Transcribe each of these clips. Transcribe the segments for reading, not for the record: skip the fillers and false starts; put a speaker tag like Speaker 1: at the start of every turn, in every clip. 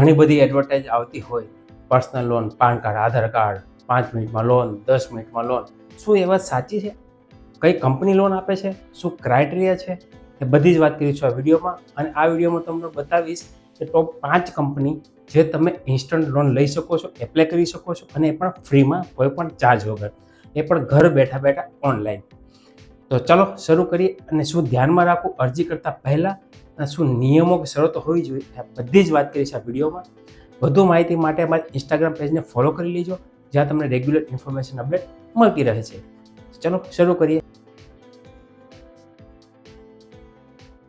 Speaker 1: ઘણી બધી એડવર્ટાઇઝ આવતી હોય, પર્સનલ લોન, પાન કાર્ડ, આધાર કાર્ડ, 5 મિનિટમાં લોન, 10 મિનિટમાં લોન. શું એ વાત સાચી છે? કઈ કંપની લોન આપે છે? શું ક્રાઇટેરિયા છે? એ બધી જ વાત કરીશું આ વિડીયોમાં. અને આ વિડીયોમાં તમને બતાવીશ કે ટોપ 5 કંપની જે તમે ઇન્સ્ટન્ટ લોન લઈ શકો છો, એપ્લાય કરી શકો છો, અને એ પણ ફ્રીમાં, કોઈ પણ ચાર્જ વગર, એ પણ ઘર બેઠા બેઠા ઓનલાઈન. તો ચાલો શરૂ કરીએ. અને શું ધ્યાનમાં રાખવું અરજી કરતાં પહેલાં, અને શું નિયમો કે શરતો હોવી જોઈએ, આ બધી જ વાત કરીશ આ વિડીયોમાં. વધુ માહિતી માટે અમારી ઇન્સ્ટાગ્રામ પેજને ફોલો કરી લેજો, જ્યાં તમને રેગ્યુલર ઇન્ફોર્મેશન અપડેટ મળતી રહે છે. ચલો શરૂ કરીએ.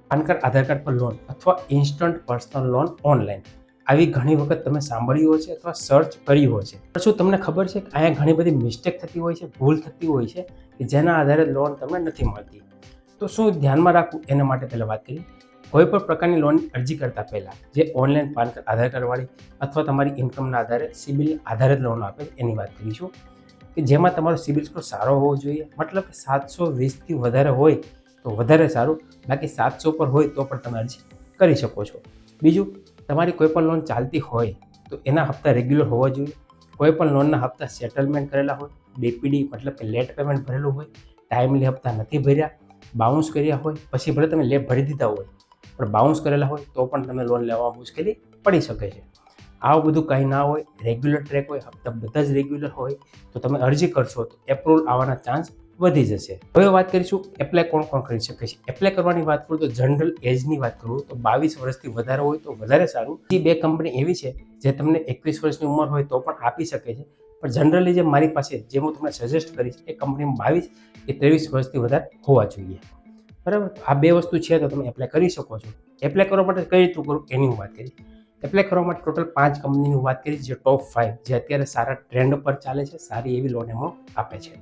Speaker 1: પાન કાર્ડ, આધાર કાર્ડ પર લોન અથવા ઇન્સ્ટન્ટ પર્સનલ લોન ઓનલાઈન, આવી ઘણી વખત તમે સાંભળ્યું હોય છે અથવા સર્ચ કર્યું હોય છે. પણ શું તમને ખબર છે કે અહીંયા ઘણી બધી મિસ્ટેક થતી હોય છે, ભૂલ થતી હોય છે, કે જેના આધારે લોન તમને નથી મળતી? તો શું ધ્યાનમાં રાખવું એના માટે પહેલાં વાત કરીએ. કોઈ પણ પ્રકારની લોનની અરજી કરતાં પહેલાં જે ઓનલાઈન પાન કાર્ડ, આધાર કાર્ડવાળી અથવા તમારી ઇન્કમના આધારે સિબિલ આધારિત લોન આપે એની વાત કરીશું, કે જેમાં તમારો સિબિલ સ્કોર સારો હોવો જોઈએ. મતલબ કે 720થી વધારે હોય તો વધારે સારું, બાકી 700 પર હોય તો પણ તમે અરજી કરી શકો છો. બીજું, તમારી કોઈ પણ લોન ચાલતી હોય તો એના હપ્તા રેગ્યુલર હોવા જોઈએ. કોઈ પણ લોનના હપ્તા સેટલમેન્ટ કરેલા હોય, DPD મતલબ કે લેટ પેમેન્ટ ભરેલું હોય, ટાઈમલી હપ્તા નથી ભર્યા, બાઉન્સ કર્યા હોય, પછી ભલે તમે લેટ ભરી દીધા હોય પણ બાઉન્સ કરેલા હોય તો પણ તમે લોન લેવામાં મુશ્કેલી પડી શકે છે. આવું બધું કંઈ ના હોય, રેગ્યુલર ટ્રેક હોય, હપ્તા બધા જ રેગ્યુલર હોય તો તમે અરજી કરશો તો એપ્રુવલ આવવાના ચાન્સ વધી જશે. હવે વાત કરીશું એપ્લાય કોણ કોણ કરી શકે છે. એપ્લાય કરવાની વાત કરું તો જનરલ એજની વાત કરું તો 22 વર્ષથી વધારે હોય તો વધારે સારું. એ 2 કંપની એવી છે જે તમને 21 વર્ષની ઉંમર હોય તો પણ આપી શકે છે, પણ જનરલી જે મારી પાસે જે હું તમને સજેસ્ટ કરીશ એ કંપનીમાં 22 કે 23 વર્ષથી વધારે હોવા જોઈએ. બરાબર, આ 2 વસ્તુ છે તો તમે એપ્લાય કરી શકો છો. એપ્લાય કરવા માટે કઈ રીતનું કરું એની હું વાત કરીશ. એપ્લાય કરવા માટે ટોટલ 5 કંપનીની વાત કરીશ, જે ટોપ 5 જે અત્યારે સારા ટ્રેન્ડ પર ચાલે છે, સારી એવી લોન એમાઉન્ટ આપે છે.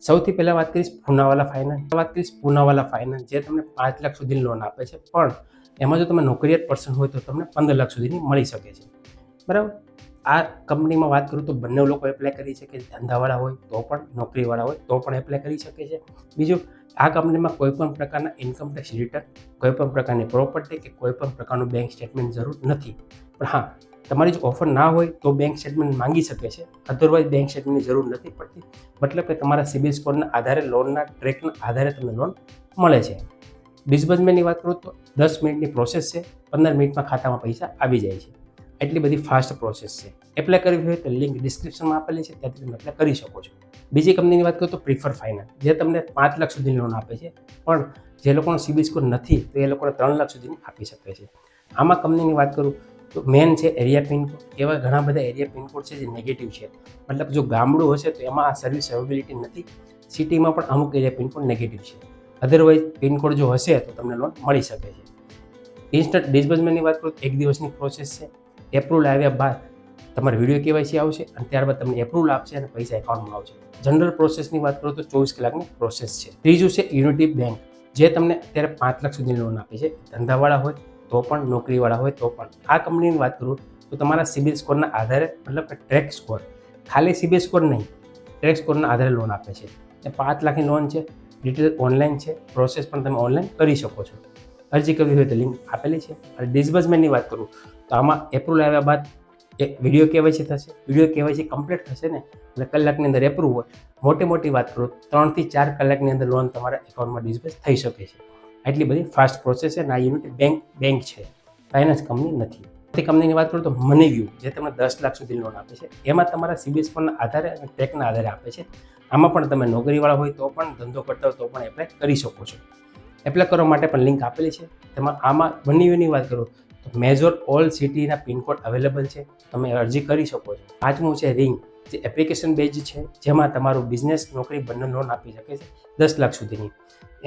Speaker 1: સૌથી પહેલાં વાત કરીશ પૂનાવાલા ફાઇનાન્સ, જે તમને 5 લાખ સુધીની લોન આપે છે, પણ એમાં જો તમે નોકરિયાત પર્સન હોય તો તમને 15 લાખ સુધીની મળી શકે છે. બરાબર, આ કંપનીમાં વાત કરું તો બંને લોકો એપ્લાય કરી શકે છે. ધંધાવાળા હોય તો પણ, નોકરીવાળા હોય તો પણ એપ્લાય કરી શકે છે. બીજું, આ કંપનીમાં કોઈ પણ પ્રકારના ઇન્કમ ટેક્સ રિટર્ન, કોઈ પણ પ્રકારની પ્રોપર્ટી કે કોઈ પણ પ્રકારનું બેંક સ્ટેટમેન્ટ જરૂર નથી. પણ હા, તમારી જો ઓફર ના હોય તો બેંક સ્ટેટમેન્ટ માંગી શકે છે, અધરવાઇઝ બેંક સ્ટેટમેન્ટની જરૂર નથી પડતી. મતલબ કે તમારા સિબિલ સ્કોરના આધારે, લોનના ટ્રેકના આધારે તમને લોન મળે છે. ડિસ્બર્સમેન્ટની વાત કરું તો 10 મિનિટની પ્રોસેસ છે, 15 મિનિટમાં ખાતામાં પૈસા આવી જાય છે. એટલી બધી ફાસ્ટ પ્રોસેસ છે. એપ્લાય કરવી હોય તો લિંક ડિસ્ક્રિપ્શનમાં આપેલી છે, ત્યાંથી તમે એપ્લાય કરી શકો છો. બીજી કંપનીની વાત કરું તો પ્રિફર ફાઇનાન્સ, જે તમને 5 લાખ સુધીની લોન આપે છે, પણ જે લોકોનો સિબિલ સ્કોર નથી તો એ લોકોને 3 લાખ સુધીની આપી શકે છે. આમાં કંપનીની વાત કરું તો મેન છે એરિયા પિનકોડ. એવા ઘણા બધા એરિયા પિનકોડ છે જે નેગેટિવ છે. મતલબ જો ગામડું હશે તો એમાં આ સર્વિસ અવેબિલિટી નથી. સિટીમાં પણ અમુક એરિયા પિનકોડ નેગેટિવ છે. અધરવાઇઝ પિનકોડ જો હશે તો તમને લોન મળી શકે છે. ઇન્સ્ટન્ટ ડિસ્બર્સમેન્ટની વાત કરું તો 1 દિવસની પ્રોસેસ છે. એપ્રુવલ આવ્યા બાદ તમારે વિડીયો કેવાયસી આવશે અને ત્યારબાદ તમને એપ્રુવલ આપશે અને પૈસા એકાઉન્ટમાં આવશે. જનરલ પ્રોસેસની વાત કરું તો 24 કલાકની પ્રોસેસ છે. ત્રીજું છે યુનિટી બેંક, જે તમને અત્યારે 5 લાખ સુધીની લોન આપે છે. ધંધાવાળા હોય તો પણ, નોકરીવાળા હોય તો પણ. આ કંપનીની વાત કરું તો તમારા સિબિલ સ્કોરના આધારે, મતલબ કે ટ્રેક સ્કોર, ખાલી સિબિલ સ્કોર નહીં, ટ્રેક સ્કોરના આધારે લોન આપે છે. એ 5 લાખની લોન છે. ડિટેલ ઓનલાઈન છે, પ્રોસેસ પણ તમે ઓનલાઈન કરી શકો છો. અરજી કરવી હોય તો લિંક આપેલી છે. અને ડિસ્બર્સમેન્ટની વાત કરું તો આમાં એપ્રુવલ આવ્યા બાદ એક વિડીયો કેવાયસી થશે. વિડીયો કેવાયસી કમ્પ્લીટ થશે ને એટલે કલાકની અંદર એપ્રુવ હોય. મોટી મોટી વાત કરું 3 થી 4 કલાકની અંદર લોન તમારા એકાઉન્ટમાં ડિસ્બર્સ થઈ શકે છે. એટલી બધી ફાસ્ટ પ્રોસેસ છે. ના યુનિટી બેંક છે, ફાઇનાન્સ કંપની નથી. તે કંપનીની વાત કરું તો મનીવ્યુ, જે તમને 10 લાખ સુધી લોન આપે છે. એમાં તમારા સિબિલ સ્કોરના આધારે અને ટેકના આધારે આપે છે. આમાં પણ તમે નોકરીવાળા હોય તો પણ, ધંધો કરતા હોય તો પણ એપ્લાય કરી શકો છો. એપ્લાય કરવા માટે પણ લિંક આપેલી છે. તેમાં આમાં મનીવ્યુની વાત કરું તો મેજર ઓલ સિટીના પિનકોડ અવેલેબલ છે, તમે અરજી કરી શકો છો. 5મું છે રિંગ, જે એપ્લિકેશન બેઝ છે, જેમાં તમારું બિઝનેસ, નોકરી બંને લોન આપી શકે છે 10 લાખ સુધીની.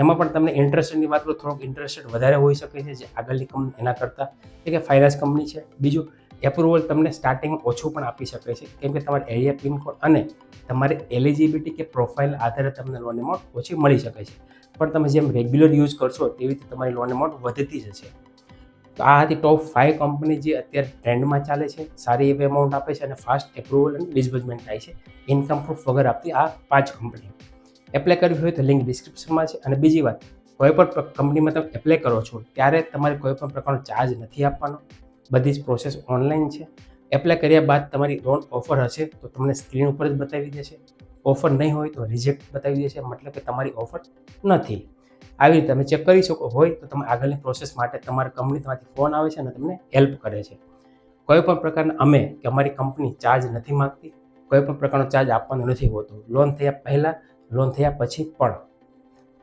Speaker 1: એમાં પણ તમને ઇન્ટરેસ્ટની વાત કરું થોડોક ઇન્ટરેસ્ટ વધારે હોઈ શકે છે જે આગળની કંપની એના કરતાં, એટલે કે ફાઇનાન્સ કંપની છે. બીજું, એપ્રુવલ તમને સ્ટાર્ટિંગ ઓછું પણ આપી શકે છે, કેમ કે તમારે એરિયા પિનકોડ અને તમારી એલિજિબિલિટી કે પ્રોફાઇલ આધારે તમને લોન એમાઉન્ટ ઓછી મળી શકે છે. પણ તમે જેમ રેગ્યુલર યુઝ કરશો તેવી રીતે તમારી લોન એમાઉન્ટ વધતી જશે. તો આ હતી ટોપ 5 કંપની જે અત્યારે ટ્રેન્ડમાં ચાલે છે, સારી એવી એમાઉન્ટ આપે છે અને ફાસ્ટ એપ્રુવલ અને ડિસ્બર્સમેન્ટ થાય છે. ઇન્કમ પ્રૂફ વગર આપતી આ 5 કંપની. એપ્લાય કરવી હોય તો લિંક ડિસ્ક્રિપ્શનમાં છે. અને બીજી વાત, કોઈ પણ કંપનીમાં તમે એપ્લાય કરો છો ત્યારે તમારે કોઈ પણ પ્રકારનો ચાર્જ નથી આપવાનો. બધી જ પ્રોસેસ ઓનલાઈન છે. એપ્લાય કર્યા બાદ તમારી લોન ઓફર હશે તો તમને સ્ક્રીન ઉપર જ બતાવી દેશે. ઓફર નહીં હોય તો રિજેક્ટ બતાવી દેશે, મતલબ કે તમારી ઓફર નથી. આવી રીતે તમે ચેક કરી શકો. હોય તો તમે આગળની પ્રોસેસ માટે તમારા કંપનીમાંથી ફોન આવે છે અને તમને હેલ્પ કરે છે. કોઈ પણ પ્રકારના કે અમારી કંપની ચાર્જ નથી માંગતી, કોઈ પણ પ્રકારનો ચાર્જ આપવાનો નથી હોતો, લોન થયા પહેલાં, લોન થયા પછી પણ.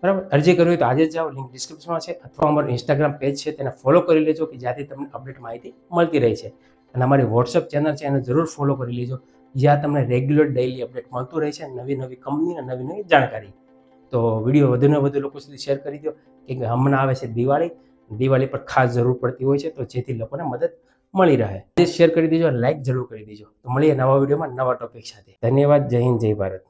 Speaker 1: બરાબર, અરજી કરવી હોય તો આજે જ જાઓ, લિંક ડિસ્ક્રિપ્શનમાં છે, અથવા અમારું ઇન્સ્ટાગ્રામ પેજ છે તેને ફોલો કરી લેજો કે જ્યાંથી તમને અપડેટ માહિતી મળતી રહી છે. અને અમારી વોટ્સઅપ ચેનલ છે એને જરૂર ફોલો કરી લેજો, જ્યાં તમને રેગ્યુલર ડેઇલી અપડેટ મળતું રહે છે, નવી નવી કંપની અને નવી નવી જાણકારી. તો વિડીયો વધુને વધુ લોકો સુધી શેર કરી દો, કે હમણાં આવે છે દિવાળી પર ખાસ જરૂર પડતી હોય છે, તો જેથી લોકોને મદદ મળી રહે. શેર કરી દેજો, લાઇક જરૂર કરી દેજો. તો મળીએ નવા વિડીયોમાં નવા ટોપિક સાથે. ધન્યવાદ. જય હિન્દ, જય ભારત.